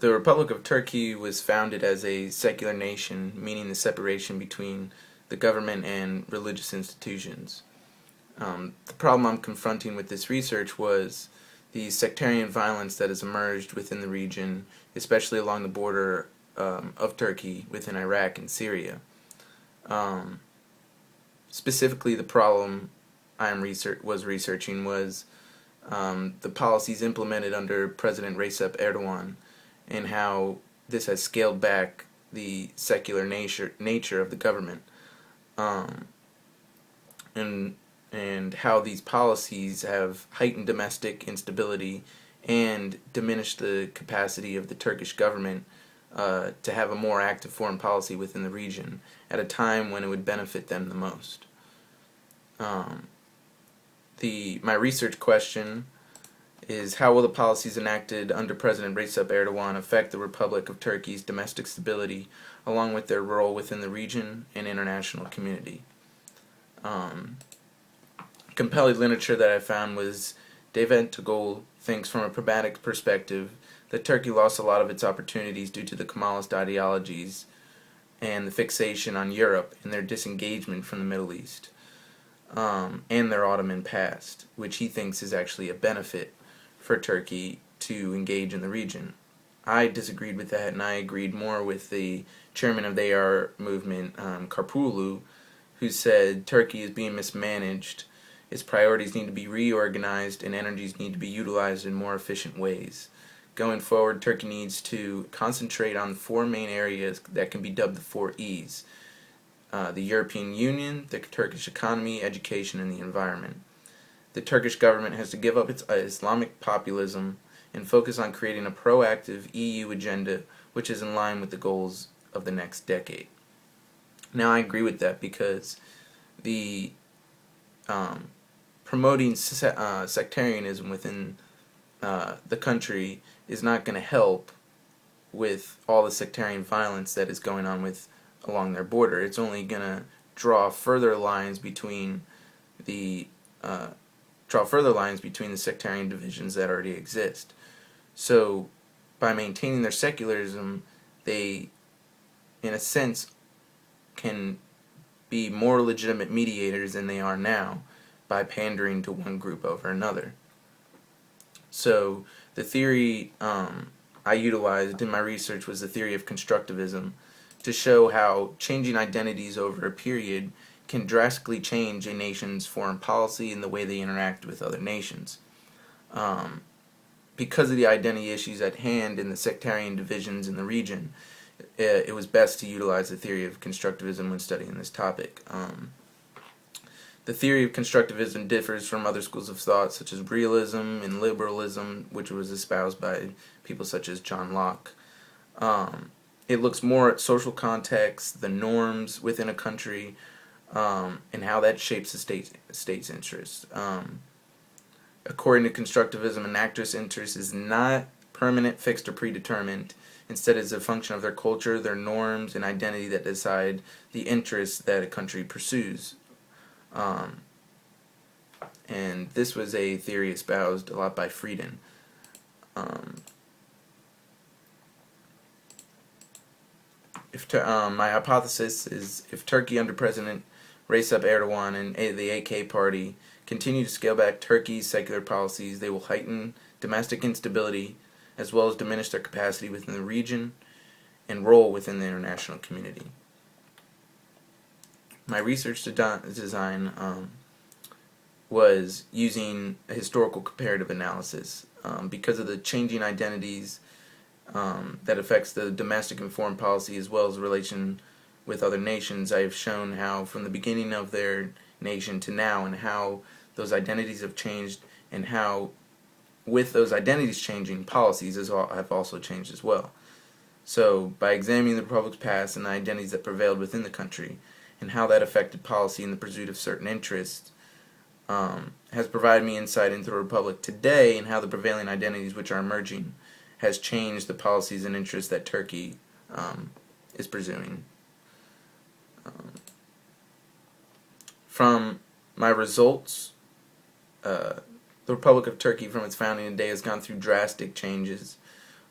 The Republic of Turkey was founded as a secular nation, meaning the separation between the government and religious institutions. The problem I'm confronting with this research was the sectarian violence that has emerged within the region, especially along the border of Turkey within Iraq and Syria. Um, Specifically, the problem was researching was the policies implemented under President Recep Erdogan and how this has scaled back the secular nature of the government, um, and how these policies have heightened domestic instability and diminished the capacity of the Turkish government to have a more active foreign policy within the region at a time when it would benefit them the most. Um, my research question is, how will the policies enacted under President Recep Erdogan affect the Republic of Turkey's domestic stability along with their role within the region and international community? Compelling literature that I found was David Tugol thinks from a pragmatic perspective that Turkey lost a lot of its opportunities due to the Kemalist ideologies and the fixation on Europe and their disengagement from the Middle East, and their Ottoman past, which he thinks is actually a benefit for Turkey to engage in the region. I disagreed with that, and I agreed more with the chairman of the AR movement, Karpulu, who said Turkey is being mismanaged, its priorities need to be reorganized, and energies need to be utilized in more efficient ways. Going forward, Turkey needs to concentrate on four main areas that can be dubbed the four E's: the European Union, the Turkish economy, education, and the environment. The Turkish government has to give up its Islamic populism and focus on creating a proactive EU agenda which is in line with the goals of the next decade. Now, I agree with that because the promoting sectarianism within the country is not going to help with all the sectarian violence that is going on along their border. It's only going to draw further lines between the sectarian divisions that already exist. So, by maintaining their secularism, they, in a sense, can be more legitimate mediators than they are now by pandering to one group over another. So, the theory I utilized in my research was the theory of constructivism to show how changing identities over a period can drastically change a nation's foreign policy and the way they interact with other nations. Because of the identity issues at hand and the sectarian divisions in the region, it was best to utilize the theory of constructivism when studying this topic. The theory of constructivism differs from other schools of thought such as realism and liberalism, which was espoused by people such as John Locke. It looks more at social context, the norms within a country, and how that shapes the state's interests. According to constructivism, an actor's interest is not permanent, fixed, or predetermined. Instead, it's a function of their culture, their norms, and identity that decide the interests that a country pursues. And this was a theory espoused a lot by Frieden. My hypothesis is, if Turkey under President Recep Erdogan and the AK party continue to scale back Turkey's secular policies, they will heighten domestic instability as well as diminish their capacity within the region and role within the international community. My research design was using a historical comparative analysis. Because of the changing identities that affects the domestic and foreign policy as well as relation with other nations, I have shown how from the beginning of their nation to now, and how those identities have changed, and how with those identities changing, policies have also changed as well. So, by examining the Republic's past and the identities that prevailed within the country, and how that affected policy in the pursuit of certain interests, has provided me insight into the Republic today and how the prevailing identities which are emerging has changed the policies and interests that Turkey is pursuing. From my results, the Republic of Turkey from its founding today has gone through drastic changes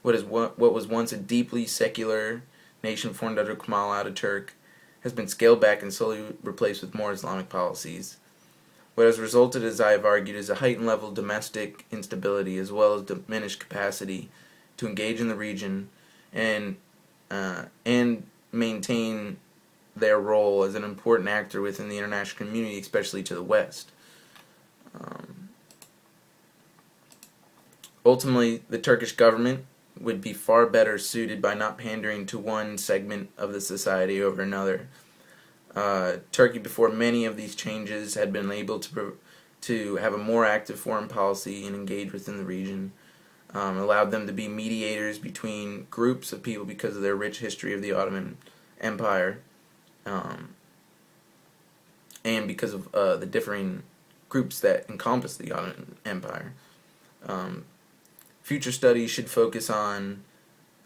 what was once a deeply secular nation formed under Kemal Ataturk has been scaled back and slowly replaced with more Islamic policies. What has resulted, as I have argued, is a heightened level of domestic instability as well as diminished capacity to engage in the region and maintain their role as an important actor within the international community, especially to the West. Ultimately, the Turkish government would be far better suited by not pandering to one segment of the society over another. Turkey, before many of these changes, had been able to have a more active foreign policy and engage within the region. Allowed them to be mediators between groups of people because of their rich history of the Ottoman Empire, and because of the differing groups that encompass the Ottoman Empire. Future studies should focus on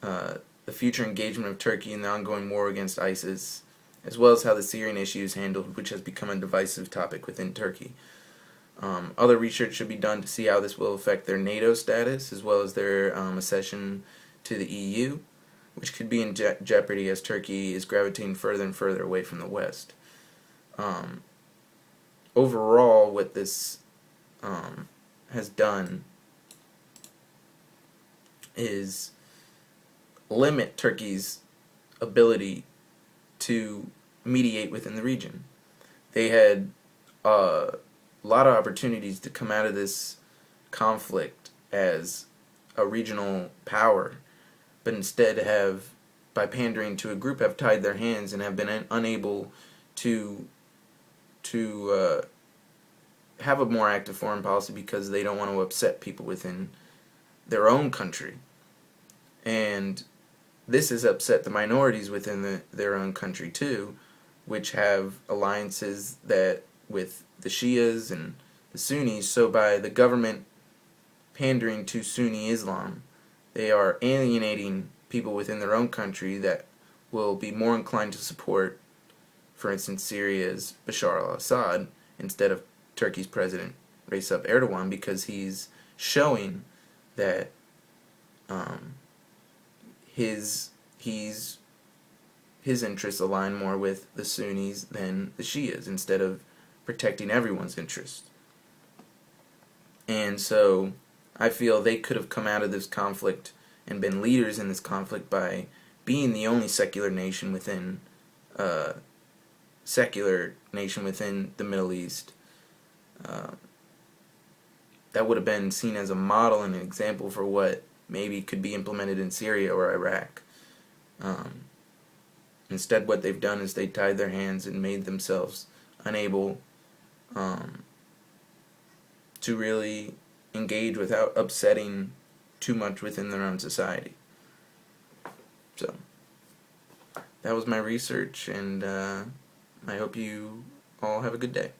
the future engagement of Turkey in the ongoing war against ISIS, as well as how the Syrian issue is handled, which has become a divisive topic within Turkey. Other research should be done to see how this will affect their NATO status, as well as their accession to the EU, which could be in jeopardy as Turkey is gravitating further and further away from the West. Overall, what this has done is limit Turkey's ability to mediate within the region. They had a lot of opportunities to come out of this conflict as a regional power, but instead have, by pandering to a group, have tied their hands and have been unable to have a more active foreign policy because they don't want to upset people within their own country. And this has upset the minorities within their own country too, which have alliances that with the Shias and the Sunnis. So by the government pandering to Sunni Islam, they are alienating people within their own country that will be more inclined to support, for instance, Syria's Bashar al-Assad instead of Turkey's President Recep Erdogan, because he's showing that his interests align more with the Sunnis than the Shias, instead of protecting everyone's interests. And so I feel they could have come out of this conflict and been leaders in this conflict by being the only secular nation within the Middle East. That would have been seen as a model and an example for what maybe could be implemented in Syria or Iraq. Instead, what they've done is they tied their hands and made themselves unable to really engage without upsetting too much within their own society. So, that was my research, and I hope you all have a good day.